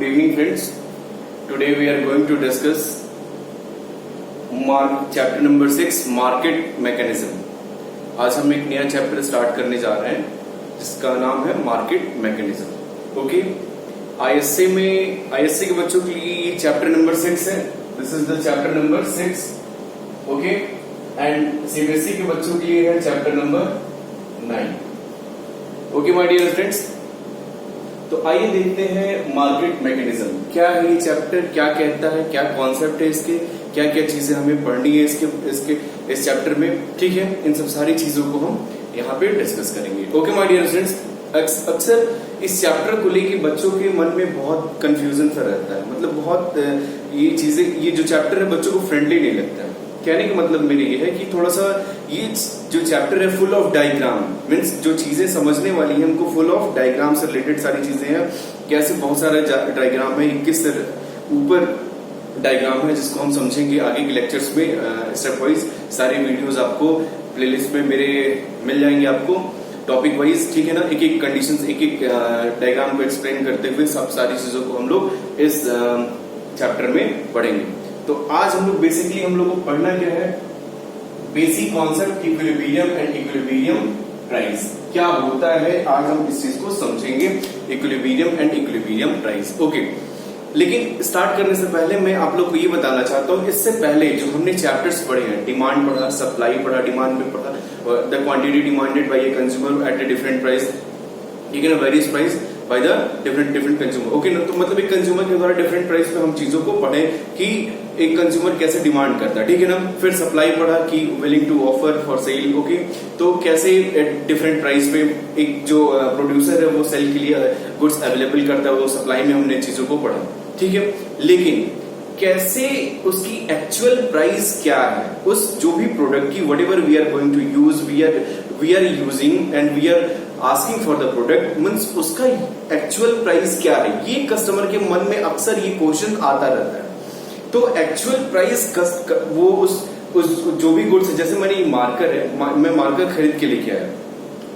Good evening, friends. Today we are going to discuss chapter number 6, market mechanism. आज हम एक नया chapter start करने जा रहे हैं जिसका नाम है मार्केट मैकेनिज्म. ओके, आईएससी के बच्चों के लिए चैप्टर नंबर 6 है. This is the chapter number 6. Okay, and CBSE के बच्चों के लिए है chapter number 9. Okay my dear friends, तो आइए देखते हैं मार्केट मैकेनिज्म क्या है. ये चैप्टर क्या कहता है, क्या कॉन्सेप्ट है इसके, क्या क्या चीजें हमें पढ़नी है इस चैप्टर में. ठीक है, इन सब सारी चीजों को हम यहाँ पे डिस्कस करेंगे. ओके माय डियर फ्रेंड्स, अक्सर इस चैप्टर को लेके बच्चों के मन में बहुत कंफ्यूजन सा रहता है. मतलब बहुत ये चीजें, ये जो चैप्टर है बच्चों को फ्रेंडली नहीं लगता है. कहने का मतलब मेरे ये है कि थोड़ा सा ये जो चैप्टर है फुल ऑफ डायग्राम, मीन्स जो चीजें समझने वाली है हमको फुल ऑफ डायग्राम से रिलेटेड सारी चीजें हैं. कैसे बहुत सारा डायग्राम है, 21 ऊपर डायग्राम है जिसको हम समझेंगे आगे के लेक्चर्स में. स्टेप वाइज सारे वीडियोस आपको प्लेलिस्ट में मेरे मिल जाएंगे आपको टॉपिक वाइज. ठीक है ना, एक एक कंडीशंस, एक एक डायग्राम को एक्सप्लेन करते हुए सब सारी चीजों को हम लोग इस चैप्टर में पढ़ेंगे. तो आज हम लोग बेसिकली हम लोग को पढ़ना क्या है, basic concept equilibrium and equilibrium price क्या होता है. आज हम इस चीज को समझेंगे, equilibrium and equilibrium price. Okay, लेकिन स्टार्ट करने से पहले मैं आप लोग को ये बताना चाहता हूँ, इससे पहले जो हमने चैप्टर्स पढ़े हैं, डिमांड पढ़ा, सप्लाई पढ़ा, डिमांड में पढ़ा, the quantity demanded by a consumer at a different price, ठीक है ना, various price by the different consumer. Okay ना, तो मतलब एक कंज्यूमर के द्वारा डिफरेंट प्राइस पे हम चीजों को पढ़े कि एक कंज्यूमर कैसे डिमांड करता है. ठीक है ना, फिर सप्लाई पढ़ा कि willing to offer for sale. Okay, तो कैसे डिफरेंट प्राइस पे एक जो प्रोड्यूसर है वो सेल के लिए गुड्स अवेलेबल करता है, वो सप्लाई में हमने चीजों को पढ़ा. ठीक है, लेकिन कैसे उसकी एक्चुअल प्राइस क्या है, उस जो भी प्रोडक्ट की, whatever we are going to use, we are using and we are asking for the product, means उसका एक्चुअल प्राइस क्या है. ये कस्टमर के मन में अक्सर ये क्वेश्चन आता रहता है. तो एक्चुअल प्राइस वो उस जो भी गुड्स है, जैसे मैंने ये मार्कर है, मैं मार्कर खरीद के लेके आया,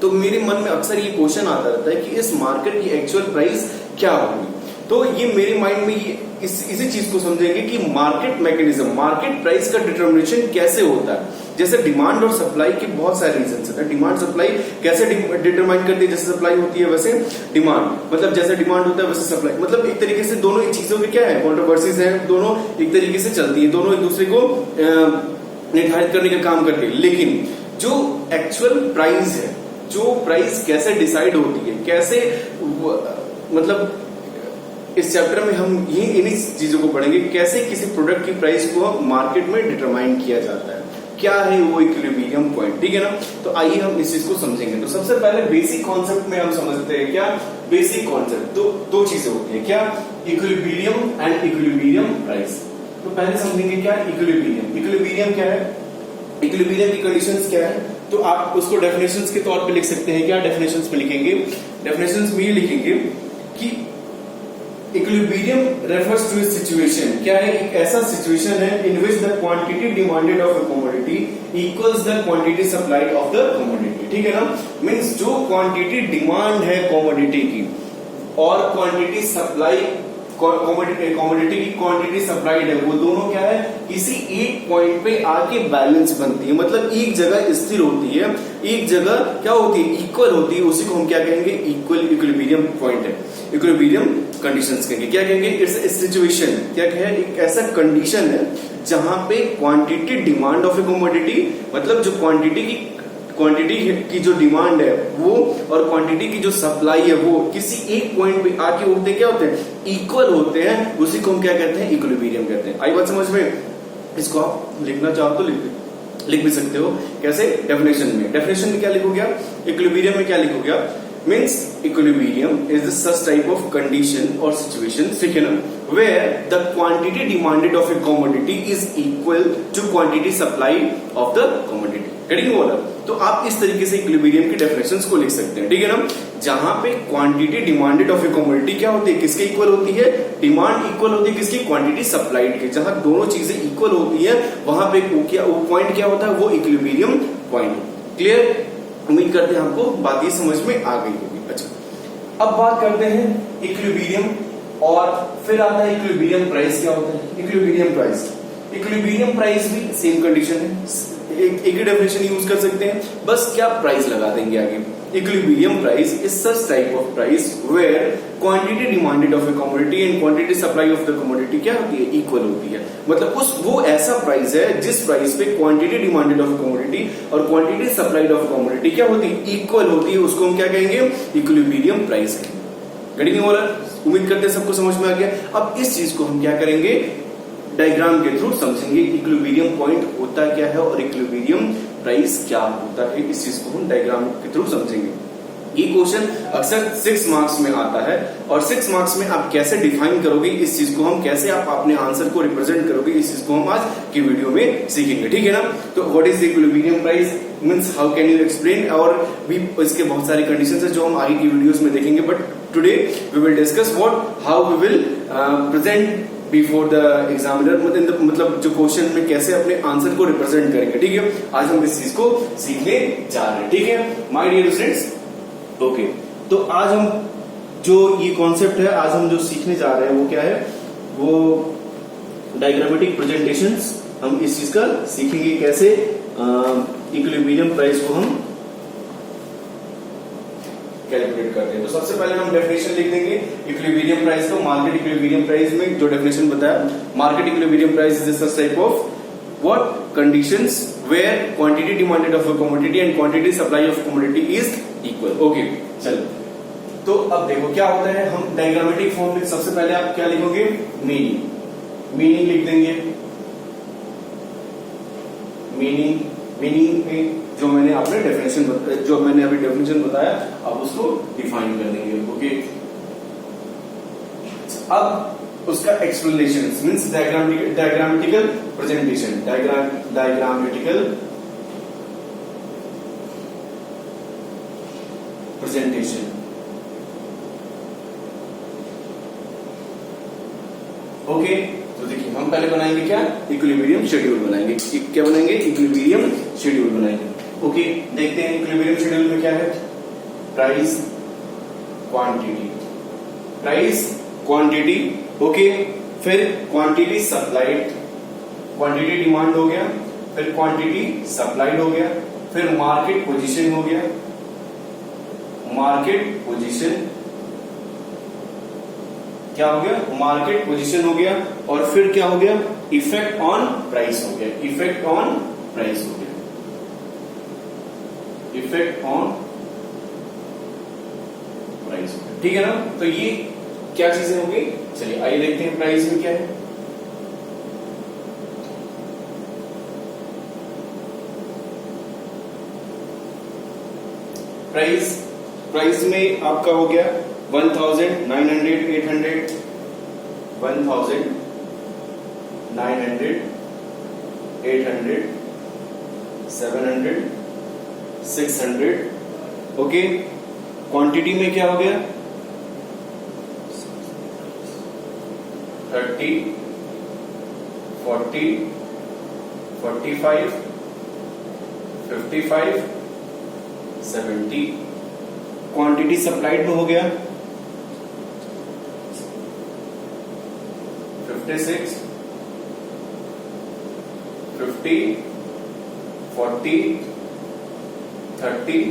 तो मेरे मन में अक्सर ये क्वेश्चन आता रहता है कि इस मार्कर की एक्चुअल प्राइस क्या होगी. तो ये मेरे माइंड में ये इसी चीज को समझेंगे कि मार्केट मैकेनिज्म, मार्केट प्राइस का डिटर्मिनेशन कैसे होता है. जैसे डिमांड और सप्लाई के बहुत सारे रीजन है. डिमांड सप्लाई कैसे डिटरमाइन करती है, जैसे सप्लाई होती है वैसे डिमांड, मतलब जैसे डिमांड होता है वैसे सप्लाई, मतलब एक तरीके से दोनों चीजों के क्या है, कॉन्ट्रोवर्सीज है, दोनों एक तरीके से चलती है, दोनों एक दूसरे को निर्धारित करने का काम करती है. लेकिन जो एक्चुअल प्राइस है, जो प्राइस कैसे डिसाइड होती है, कैसे मतलब इस चैप्टर में हम इन्हीं चीजों को पढ़ेंगे, कैसे किसी प्रोडक्ट की प्राइस को मार्केट में डिटरमाइन किया जाता है, क्या है वो इक्विलिब्रियम पॉइंट. ठीक है ना, तो आइए हम इस चीज को समझेंगे. तो सबसे पहले बेसिक कॉन्सेप्ट में हम समझते हैं. क्या बेसिक कॉन्सेप्ट, तो दो चीजें होती है, क्या, इक्विलिब्रियम एंड इक्विलिब्रियम प्राइस. तो पहले समझेंगे क्या इक्विलिब्रियम. इक्विलिब्रियम क्या है, इक्विलिब्रियम की कंडीशंस क्या है. तो आप उसको डेफिनेशंस के तौर पे लिख सकते हैं. क्या डेफिनेशंस में लिखेंगे, डेफिनेशंस में ये लिखेंगे कि इक्विलिब्रियम रेफर्स टू सिचुएशन. क्या है, एक ऐसा सिचुएशन है in which the quantity demanded of a commodity equals the quantity supplied of the commodity. ठीक है ना, मींस जो क्वांटिटी डिमांड है कमोडिटी की और क्वांटिटी सप्लाई, कमोडिटी की क्वांटिटी सप्लाइड है, वो दोनों क्या है, किसी एक पॉइंट पे आके बैलेंस बनती है. मतलब एक जगह स्थिर होती है, एक जगह क्या होती है, इक्वल होती है. उसी को हम क्या कहेंगे, इक्विलिब्रियम पॉइंट है, इक्विलिब्रियम कंडीशंस कहेंगे. क्या कहेंगे, इट्स ए सिचुएशन. क्या है, एक ऐसा कंडीशन है जहां पे quantity demand of a commodity, मतलब जो क्वांटिटी की जो डिमांड है वो और क्वांटिटी की जो सप्लाई है वो किसी एक पॉइंट पे आके होते क्या होते हैं, इक्वल होते हैं. उसी को हम क्या कहते हैं, इक्विलिब्रियम कहते हैं. आई बात समझ में. इसको आप लिखना चाहो तो लिख भी सकते हो. कैसे, डेफिनेशन में. डेफिनेशन में क्या लिखोगे आप, इक्विलिब्रियम में क्या लिखोगे आप, means equilibrium is the such type of condition or situation, ठीक है ना, where the quantity demanded of a commodity is equal to quantity supplied of the commodity. करेंगे बोला, तो आप इस तरीके से इक्विलिब्रियम की डेफिनेशंस को लिख सकते हैं. ठीक है ना, जहां पे quantity demanded of a commodity क्या होती है, किसके इक्वल होती है, डिमांड इक्वल होती है किसकी, क्वांटिटी सप्लाइड की. जहां दोनों चीजें इक्वल होती है वहां पे वो पॉइंट क्या होता है, वो इक्विलिब्रियम पॉइंट. क्लियर, उम्मीद करते हैं आपको बात ये समझ में आ गई होगी. अच्छा, अब बात करते हैं इक्विलिब्रियम और फिर आता है इक्विलिब्रियम प्राइस। क्या होता है इक्विलिब्रियम प्राइस? इक्विलिब्रियम प्राइस भी सेम कंडीशन है, एक ही डेफिनेशन यूज कर सकते हैं, बस क्या प्राइस लगा देंगे आगे। Equilibrium price is such type of price where quantity demanded of a commodity and quantity supply of the commodity क्या होती है इक्वल होती है। मतलब वो ऐसा प्राइस है जिस प्राइस पे क्वांटिटी डिमांडेड ऑफ कमोडिटी और क्वांटिटी सप्लाइड ऑफ कमोडिटी क्या होती है इक्वल होती है, उसको हम क्या कहेंगे इक्विलिब्रियम प्राइस कहेंगे। गड़ी नहीं बोला? उम्मीद करते हैं सबको समझ में आ गया। अब इस चीज को हम क्या करेंगे डायग्राम के थ्रू समझेंगे, इक्विलिब्रियम पॉइंट होता क्या है और इक्विलिब्रियम प्राइस क्या होता है, इस चीज को हम डायग्राम के थ्रू समझेंगे। ये क्वेश्चन अक्सर 6 मार्क्स में आता है और 6 मार्क्स में आप कैसे डिफाइन करोगे इस चीज को, हम कैसे आप अपने आंसर को रिप्रेजेंट करोगे, इस चीज को हम आज की वीडियो में सीखेंगे, ठीक है ना। तो what is the equilibrium price means how can you explain, और भी इसके बहुत सारे कंडीशंस है जो हम आगे की वीडियोस में देखेंगे, but today we will discuss what how we will present before the examiner, मतलब जो क्वेश्चन में कैसे अपने आंसर को रिप्रेजेंट करेंगे, ठीक है। आज हम इस चीज को सीखने जा रहे हैं, ठीक है माय डियर स्टूडेंट्स। ओके, तो आज हम जो ये कॉन्सेप्ट है आज हम जो सीखने जा रहे हैं वो क्या है, वो डायग्रामेटिक प्रेजेंटेशंस, हम इस चीज का सीखेंगे कैसे इक्विलिब्रियम प्राइस को हम कैलकुलेट करते हैं। तो सबसे पहले हम डेफिनेशन लिख देंगे इक्विलिब्रियम प्राइस का। मार्केट इक्विलिब्रियम प्राइस में जो डेफिनेशन बताया, market equilibrium price is such type of what conditions where quantity demanded of a commodity and quantity supply of commodity is equal. Okay चलो, तो अब देखो क्या होता है, हम डायग्रामेटिक फॉर्म में सबसे पहले आप क्या लिखोगे मीनिंग लिख देंगे। मीनिंग में जो मैंने आपने जो मैंने अभी डेफिनेशन बताया आप उसको डिफाइन कर देंगे। ओके, अब उसका explanation means diagrammatical presentation, diagrammatical presentation. Okay, तो देखिए हम पहले बनाएंगे क्या इक्विलिब्रियम शेड्यूल बनाएंगे। क्या बनाएंगे इक्विलिब्रियम शेड्यूल बनाएंगे। ओके, देखते हैं इक्विलिब्रियम शेड्यूल में क्या है, प्राइस क्वांटिटी। ओके, फिर क्वांटिटी सप्लाइड, क्वांटिटी डिमांड हो गया, फिर क्वांटिटी सप्लाइड हो गया, फिर मार्केट पोजीशन हो गया, मार्केट पोजीशन क्या हो गया, मार्केट पोजीशन हो गया, और फिर क्या हो गया इफेक्ट ऑन प्राइस हो गया, इफेक्ट ऑन प्राइस हो गया, इफेक्ट ऑन प्राइस हो गया, ठीक है ना। तो ये क्या चीजें होंगी, चलिए आइए देखते हैं प्राइस में क्या है। प्राइस में आपका हो गया 1000, 900, 800, 1000, 900, 800, 700, 600। ओके, क्वांटिटी में क्या हो गया 30, 40, 45, 55, 70। क्वांटिटी सप्लाइड में हो गया 56, 50, 40, 30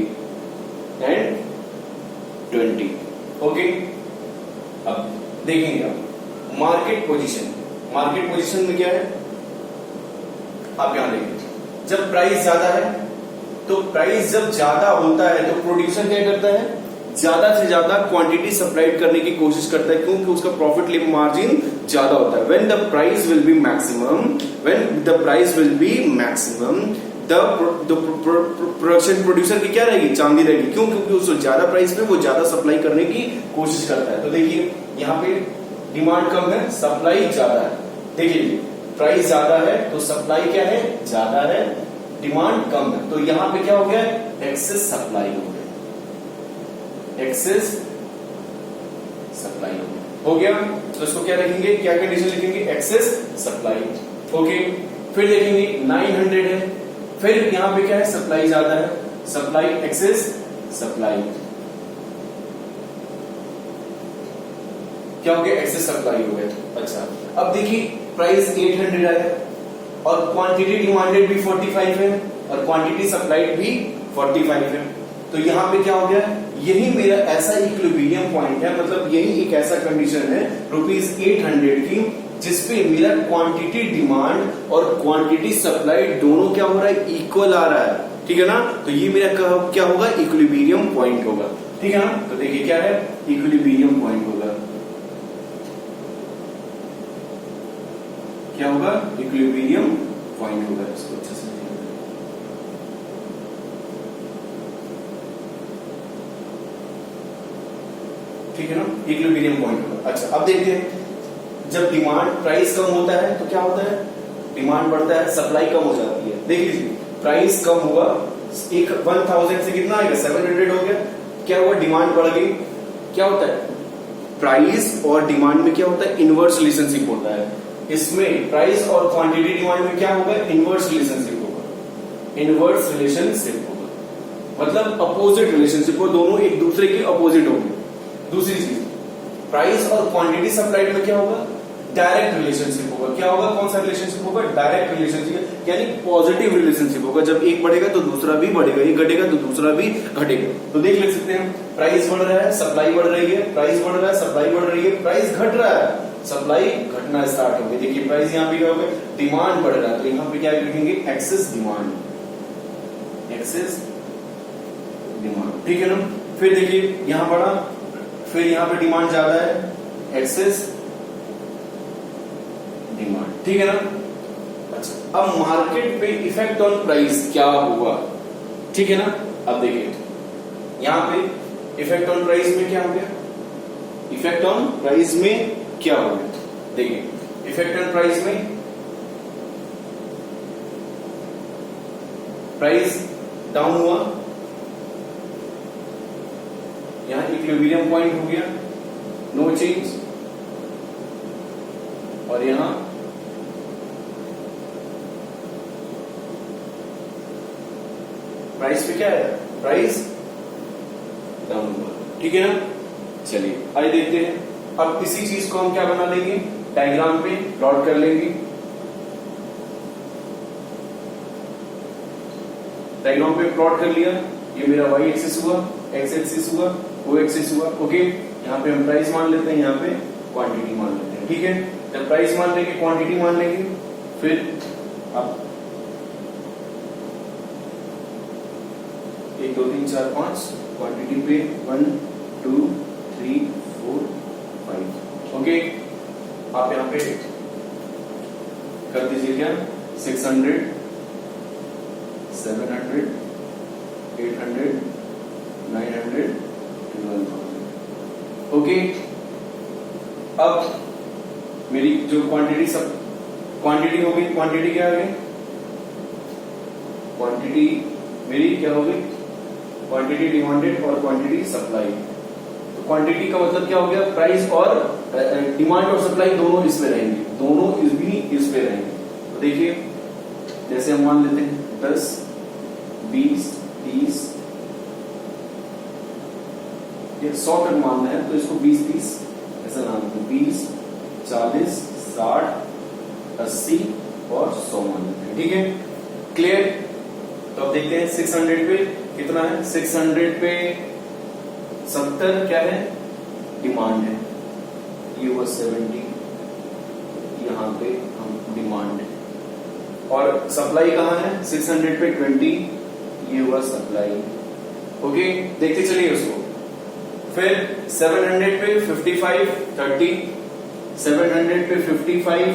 एंड 20। ओके, अब देखेंगे आप मार्केट पोजीशन में क्या है, आप यहां देखिए जब प्राइस ज्यादा है, तो प्राइस जब ज्यादा होता है तो प्रोड्यूसर क्या करता है, ज्यादा से ज्यादा क्वांटिटी सप्लाइड करने की कोशिश करता है, क्योंकि उसका प्रॉफिट मार्जिन ज्यादा होता है। When the price will be maximum the production producer की क्या रहेगी, चांदी रहेगी। क्यों? क्योंकि उसको ज्यादा प्राइस पे वो ज्यादा सप्लाई करने की कोशिश करता है। तो देखिए यहाँ पे डिमांड कम है, सप्लाई ज्यादा है। देखिए प्राइस ज्यादा है तो सप्लाई क्या है, ज्यादा है, डिमांड कम है, तो यहां पे क्या हो गया, एक्सेस सप्लाई हो गया, एक्सेस सप्लाई हो गया। तो इसको क्या लिखेंगे, क्या कंडीशन लिखेंगे, एक्सेस सप्लाई। ओके, फिर देखेंगे 900 है, फिर यहां पे क्या है, सप्लाई ज्यादा है, सप्लाई एक्सेस सप्लाई। क्या हो गया, एक्सेस सप्लाई हो गया। अच्छा, अब देखिए प्राइस 800 आया और क्वांटिटी डिमांडेड भी 45 है और क्वांटिटी सप्लाइड भी 45 है, तो यहां पे क्या हो गया, यही मेरा ऐसा इक्विलिब्रियम पॉइंट है, मतलब यही एक ऐसा कंडीशन है ₹800 की जिसपे मेरा क्वांटिटी डिमांड और क्वांटिटी सप्लाई दोनों क्या हो रहा है, इक्वल आ रहा है, ठीक है ना। तो ये मेरा क्या होगा, इक्विलिब्रियम पॉइंट होगा, ठीक है ना। तो देखिए क्या है, इक्विलिब्रियम पॉइंट होगा, क्या होगा, इक्विलिब्रियम पॉइंट होगा। इसको अच्छे से ठीक है ना, इक्विलिब्रियम पॉइंट होगा। अच्छा, अब देखते हैं जब डिमांड प्राइस कम होता है तो क्या होता है, डिमांड बढ़ता है, सप्लाई कम हो जाती है। देख लीजिए प्राइस कम हुआ, एक 1000 से कितना आएगा, 700 हो गया, क्या हुआ, डिमांड बढ़ गई। क्या होता है, प्राइस और डिमांड में क्या होता है, इनवर्स रिलेशनशिप होता है। इसमें प्राइस और क्वांटिटी डिमांड में क्या होगा, इनवर्स रिलेशनशिप होगा, इनवर्स रिलेशनशिप होगा, मतलब अपोजिट रिलेशनशिप हो, दोनों एक दूसरे के अपोजिट होंगे। दूसरी चीज, प्राइस और क्वांटिटी सप्लाइड में क्या होगा, डायरेक्ट रिलेशनशिप होगा। क्या होगा, कौन सा रिलेशनशिप होगा, डायरेक्ट रिलेशनशिप, यानी पॉजिटिव रिलेशनशिप होगा। जब एक बढ़ेगा तो दूसरा भी बढ़ेगा, एक घटेगा तो दूसरा भी घटेगा। तो देख ले सकते हैं, प्राइस बढ़ रहा है, सप्लाई बढ़ रही है, प्राइस बढ़ रहा है, सप्लाई बढ़ रही है, प्राइस घट रहा है, सप्लाई घटना स्टार्ट हो गई। देखिए प्राइस यहाँ पे क्या हो गया, डिमांड बढ़ रहा है, तो यहाँ पे क्या लिखेंगे, एक्सेस डिमांड, एक्सेस डिमांड, ठीक है ना। फिर देखिए यहाँ बढ़ा, फिर यहाँ पे डिमांड ज्यादा है, एक्सेस डिमांड, ठीक है ना। अच्छा, अब मार्केट पे इफेक्ट ऑन प्राइस क्या हुआ, ठीक है ना। अब देखिए यहाँ पे इफेक्ट ऑन प्राइस में क्या हो गया, इफेक्ट ऑन प्राइस में क्या हो गया, देखिए इफेक्ट ऑन प्राइस में प्राइस डाउन हुआ, यहां इक्विलिब्रियम पॉइंट हो गया, नो चेंज, और यहां प्राइस पे क्या है, प्राइस डाउन हुआ, ठीक है ना। चलिए आइए देखते हैं, अब इसी चीज को हम क्या बना लेंगे, डायग्राम पे प्लॉट कर लेंगे। डायग्राम पे प्लॉट कर लिया, ये मेरा y एक्सिस हुआ, x एक्सिस हुआ, o एक्सिस हुआ, ओके। यहाँ पे हम प्राइस मान लेते हैं, यहाँ पे क्वांटिटी मान लेते हैं, ठीक है। जब प्राइस मान लेंगे, क्वांटिटी मान लेंगे, फिर अब 1 2 3 4 5 क्वांटिटी पे 1 2 3 4 5, ओके। आप यहाँ पे कर दीजिए क्या, 600 700 800 900 1000, ओके। अब मेरी जो क्वांटिटी सब क्वांटिटी हो गई, क्वांटिटी क्या आ गई, क्वांटिटी मेरी क्या हो गई, क्वांटिटी डिमांडेड और क्वांटिटी सप्लाई। तो क्वांटिटी का मतलब क्या हो गया, प्राइस और डिमांड और सप्लाई दोनों इसमें रहेंगे, दोनों भी इस पे रहेंगे। तो देखिए जैसे हम मान लेते हैं 10 20 30, ये 100 तक मानना है तो इसको 20 30 ऐसा नाम दो, 20 40 60 80 और 100 मान लेते हैं, ठीक है, क्लियर। तो अब देखते हैं 600 पे कितना है, 600 पे 70 क्या है, डिमांड है, ये हुआ 70, यहाँ पे हम डिमांड है, और सप्लाई कहाँ है, 600 पे 20, ये हुआ सप्लाई, ओके। देखते चलिए उसको, फिर 700 पे 55 30, 700 पे 55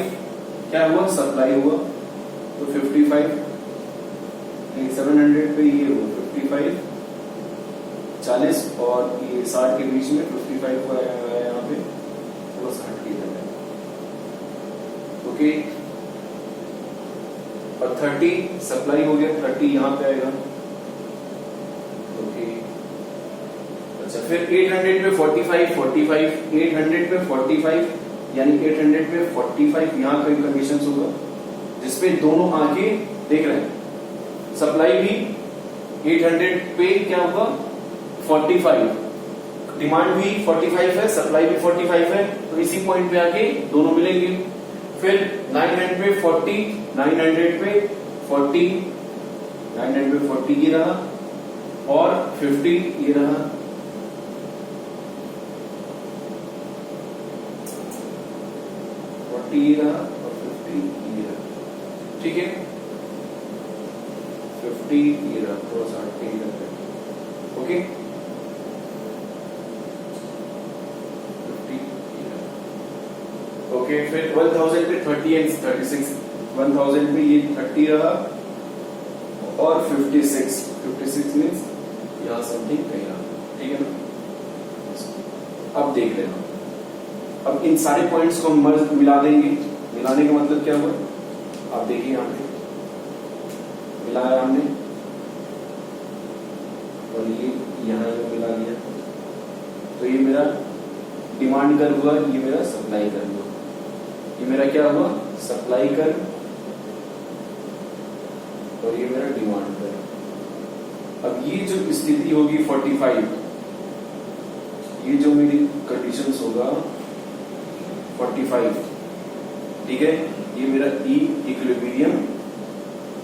क्या हुआ, सप्लाई हुआ, तो 55, 700 पे ये हुआ 55 40 और ये 60 के बीच में 55 को आया हुआ है यहाँ पे, वो 60 की जगह, ओके। और 30 सप्लाई हो गया, 30 यहाँ पे आएगा, ओके। अच्छा, फिर 800 पे 45 45, 800 पे 45 यानी 800 पे 45 यहाँ कोई कंडीशन होगा जिसपे दोनों आके देख रहे हैं, सप्लाई भी 800 पे क्या होगा 45, डिमांड भी 45 है, सप्लाई भी 45 है, तो इसी पॉइंट पे आके दोनों मिलेंगे। फिर 900 पे 40, 900 पे 40, 900 पे 40 ये रहा, और 50 ये रहा, 40 ये रहा और 50 ये रहा, ठीक है। 50 ये रहा, थोड़ा सा हट के ये रहा, ओके। 50 ये रहा, ओके। फिर 1000 पे 30 एंड 36, 1000 पे ये 30 रहा और 56, 56 मीन्स यहाँ समथिंग कहीं रहा, ठीक है ना। अब देख लेना, अब इन सारे पॉइंट्स को हम मिला देंगे। मिलाने का मतलब क्या हुआ, आप देखिए यहाँ पे मिलाया हमने और ये यहाँ मिला दिया, तो ये मेरा डिमांड कर्व हुआ, ये मेरा सप्लाई कर्व हुआ, ये मेरा क्या हुआ सप्लाई कर्व, और ये मेरा डिमांड कर्व। अब ये जो स्थिति होगी 45, ये जो मेरी कंडीशंस होगा 45, ठीक है, ये मेरा इक्विलिब्रियम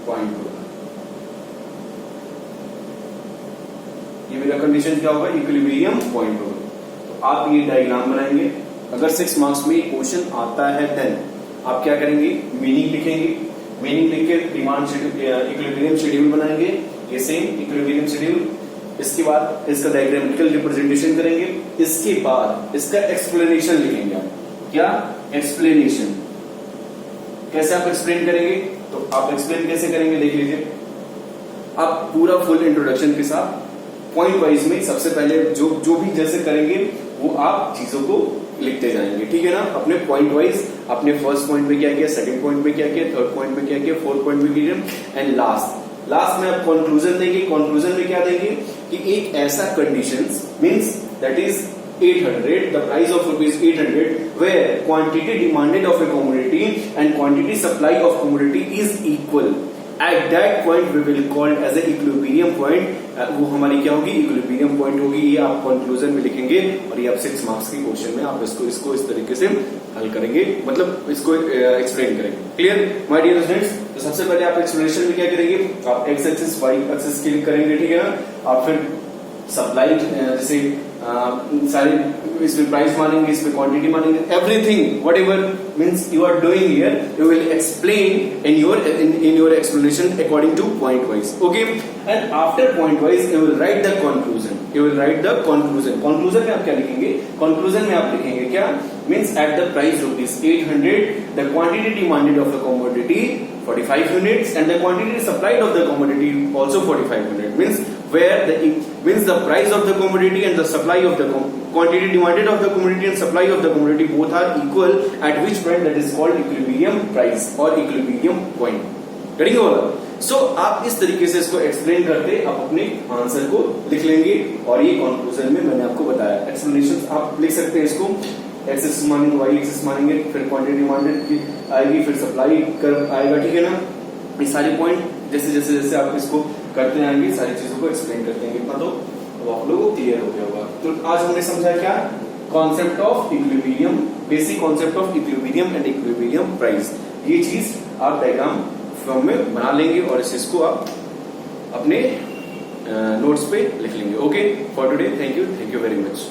पॉइंट होगा। ये मेरा कंडीशन क्या होगा, इक्विलिब्रियम पॉइंट होगा। तो आप ये डायग्राम बनाएंगे। अगर 6 मार्क्स में क्वेश्चन आता है देन आप क्या करेंगे, मीनिंग लिखेंगे, मीनिंग लिख के डिमांड शेड्यूल इक्विलिब्रियम शेड्यूल बनाएंगे, ये सेम इक्विलिब्रियम शेड्यूल। इसके बाद इसका डायग्रामेटिकल रिप्रेजेंटेशन करेंगे, इसके बाद इसका एक्सप्लेनेशन लिखेंगे। आप क्या एक्सप्लेनेशन, कैसे आप एक्सप्लेन करेंगे, तो आप एक्सप्लेन कैसे करेंगे देख लीजिए। आप पूरा फुल इंट्रोडक्शन के साथ पॉइंट वाइज में सबसे पहले जो भी जैसे करेंगे वो आप चीजों को लिखते जाएंगे, ठीक है ना। अपने पॉइंट वाइज आपने फर्स्ट पॉइंट में क्या किया, सेकंड पॉइंट में क्या किया, थर्ड पॉइंट में क्या किया, फोर्थ पॉइंट में किया, एंड लास्ट में आप कंक्लूजन देंगे। कंक्लूजन में क्या देंगे कि एक ऐसा conditions means that is 800, the price of rupees 800, where quantity demanded of a commodity and quantity supply of commodity is equal. At that point we will call as a equilibrium point. वो हमारी क्या होगी, equilibrium point होगी। ये आप conclusion में लिखेंगे और ये आप 6 मार्क्स के क्वेश्चन में आप इसको इस तरीके से हल करेंगे, मतलब इसको एक्सप्लेन करेंगे। Clear my dear students. तो सबसे पहले आप एक्सप्लेनेशन में क्या करेंगे, आप x axis y axis click करेंगे, ठीक है ना। आप फिर सप्लाई जैसे सारे इसमें प्राइस मानेंगे, इसमें क्वांटिटी मानेंगे, everything whatever means you are doing here you will explain in your explanation according to point wise, okay. And after point wise you will write the conclusion, you will write the conclusion. Conclusion में आप क्या लिखेंगे, conclusion में आप लिखेंगे क्या means at the price rupees 800 the quantity demanded of the commodity 45 units and the quantity supplied of the commodity also 45 units means where the price of the commodity and the supply of the quantity demanded of the commodity and supply of the commodity both are equal at which point that is called equilibrium price or equilibrium point. getting over? So आप इस तरीके से इसको explain करते आप अपने answer को लिख लेंगे और ये कंक्लूजन में मैंने आपको बताया। एक्सप्लेनेशन आप लिख सकते हैं, इसको एक्सेस मानेंगे, वाई एक्सेस मानेंगे, फिर क्वांटिटी डिमांडेड की आएगी, फिर सप्लाई कर्व आएगा, ठीक है ना। ये सारे पॉइंट जैसे जैसे जैसे आप इसको करते आएंगे सारी चीजों को एक्सप्लेन करते हैं, इतना तो आप लोगों को क्लियर हो गया होगा। तो आज हमने समझा क्या, concept of equilibrium, basic concept of equilibrium and equilibrium price. ये चीज आप डायग्राम फॉर्म में बना लेंगे और इसको आप अपने नोट्स पे लिख लेंगे। Okay for today, thank you very much.